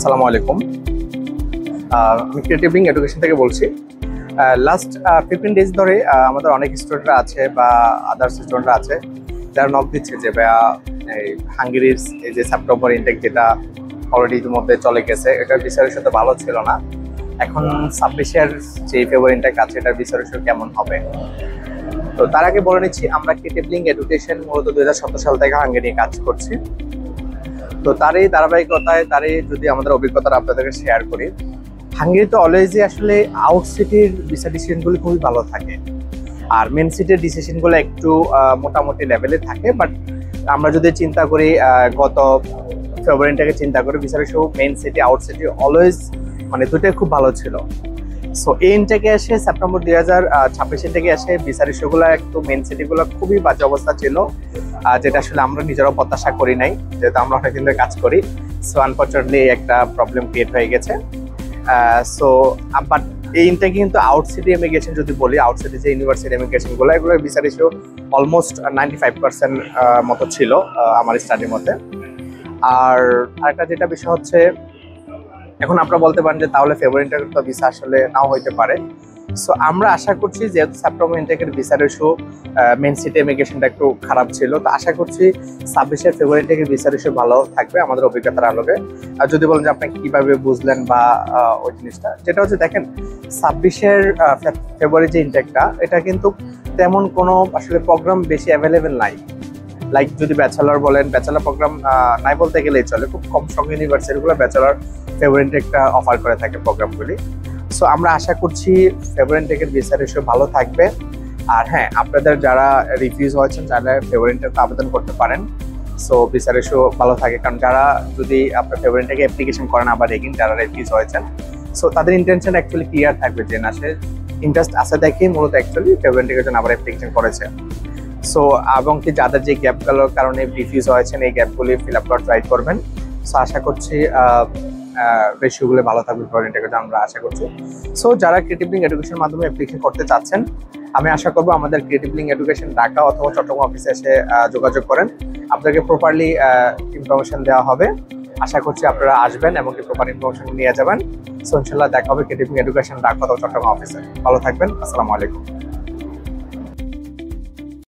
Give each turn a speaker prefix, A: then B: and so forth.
A: আসসালামু আলাইকুম। আমি ক্রিয়েটিভ লিঙ্ক এডুকেশন থেকে বলছি। লাস্ট 15 ডেজ ধরে আমাদের অনেক স্টুডেন্টরা আছে বা আদার্স স্টুডেন্টরা আছে যারা নক দিচ্ছে যে ভাইয়া এই হাঙ্গেরির এই যে সেপ্টেম্বর ইনটেক যেটা অলরেডি ইতিমধ্যে চলে গেছে, এটার বিচারের সাথে ভালো ছিল না। এখন 26-এর যে ফেব্রুয়ারি ইনটেক আছে এটার বিচারের কেমন হবে। তো তার আগে বলে নিচ্ছি, আমরা ক্রিয়েটিভ লিঙ্ক এডুকেশন মূলত 2017 সাল থেকে হাঙ্গেরি নিয়ে কাজ করছি। তো তারই ধারাবাহিকতায় যদি আমাদের অভিজ্ঞতা আপনাদেরকে শেয়ার করি। হাঙ্গেরিতে অলওয়েজই আসলে আউট সিটির ভিসা ডিসিশনগুলো খুবই ভালো থাকে, আর মেন সিটির ডিসিশনগুলো একটু মোটামুটি লেভেলে থাকে। বাট আমরা যদি চিন্তা করি গত ফেব্রুয়ারিটাকে চিন্তা করি, visa ratio main city out city always মানে দুটোই খুব ভালো ছিল। সো এই ইনটেকে এসে সেপ্টেম্বর 2026 থেকে এসে ভিসা রেশিওগুলো একটু মেন সিটিগুলো খুবই বাজে অবস্থা ছিল, যেটা আসলে আমরা নিজেরাও প্রত্যাশা করি নাই, যেহেতু আমরা অনেকদিন ধরে কাজ করি। সো আনফর্চুনেটলি একটা প্রবলেম ক্রিয়েট হয়ে গেছে। সো বাট এই ইনটেকে কিন্তু আউট সিটি ইমিগ্রেশন যদি বলি, আউট সিটি যে ইউনিভার্সিটি ইমিগ্রেশনগুলো এগুলো ভিসা রেশিও অলমোস্ট 95% মতো ছিল আমার স্টাডির মধ্যে। আর আরেকটা যেটা বিষয় হচ্ছে, এখন আপনারা বলতে পারেন যে তাহলে ফেব্রুয়ারি ইনটেকের তো ভিসা আসলে নাও হইতে পারে। সো আমরা আশা করছি, যেহেতু সেপ্টেম্বর ইনটেকের ভিসা রেশিও মেন সিটি ইমিগ্রেশনটা একটু খারাপ ছিল, তো আশা করছি 26-এর ফেব্রুয়ারি ইনটেকের ভিসা রেশিও ভালো থাকবে আমাদের অভিজ্ঞতার আলোকে। আর যদি বলেন যে আপনি কিভাবে বুঝলেন বা ওই জিনিসটা, যেটা হচ্ছে দেখেন 26-এর ফেব্রুয়ারি যে ইনটেকটা, এটা কিন্তু তেমন কোনো আসলে প্রোগ্রাম বেশি অ্যাভেলেবেল নাই। লাইক যদি ব্যাচেলর বলেন, ব্যাচেলর প্রোগ্রাম নাই বলতে গেলেই চলে, খুব কম সংখ্যক ইউনিভার্সিটিগুলো ব্যাচেলর ফেব্রুয়ারি ইনটেকটা অফার করে থাকে প্রোগ্রামগুলি। সো আমরা আশা করছি ফেব্রুয়ারি ইনটেকের ভিসা রেশিও ভালো থাকবে। আর হ্যাঁ, আপনাদের যারা রিফিউজ হয়েছেন তাহলে ফেব্রুয়ারি ইনটেকে আবেদন করতে পারেন। সো ভিসা রেশিও ভালো থাকে, কারণ যারা যদি আপনার ফেব্রুয়ারি ইনটেকে অ্যাপ্লিকেশন করেন আবার এগিন যারা রিফিউজ হয়েছেন, সো তাদের ইন্টেনশন অ্যাকচুয়ালি ক্লিয়ার থাকবে যে না, সে ইন্টারেস্ট আছে দেখেই মূলত অ্যাকচুয়ালি ফেব্রুয়ারি ইনটেকের জন্য আবার অ্যাপ্লিকেশন করেছে। সো এবং কি যাদের যে গ্যাপগুলোর কারণে রিফিউজ হয়েছেন, এই গ্যাপগুলি ফিল আপ করার ট্রাই করবেন। সো আশা করছি রেশিওগুলো ভালো থাকবে ফেব্রুয়ারি ইনটেকের জন্য, আমরা আশা করছি। সো যারা ক্রিয়েটিভ লিঙ্ক এডুকেশনের মাধ্যমে অ্যাপ্লিকেশন করতে চাচ্ছেন, আমি আশা করবো আমাদের ক্রিয়েটিভ লিঙ্ক এডুকেশন ঢাকা অথবা চট্টগ্রাম অফিসে এসে যোগাযোগ করেন। আপনাকে প্রপারলি ইনফরমেশন দেওয়া হবে। আশা করছি আপনারা আসবেন এবং কি প্রপার ইনফরমেশন নিয়ে যাবেন। সো ইনশাল্লাহ দেখা হবে ক্রিয়েটিভ লিঙ্ক এডুকেশন ঢাকা অথবা চট্টগ্রাম অফিসে। ভালো থাকবেন। আসসালামু আলাইকুম।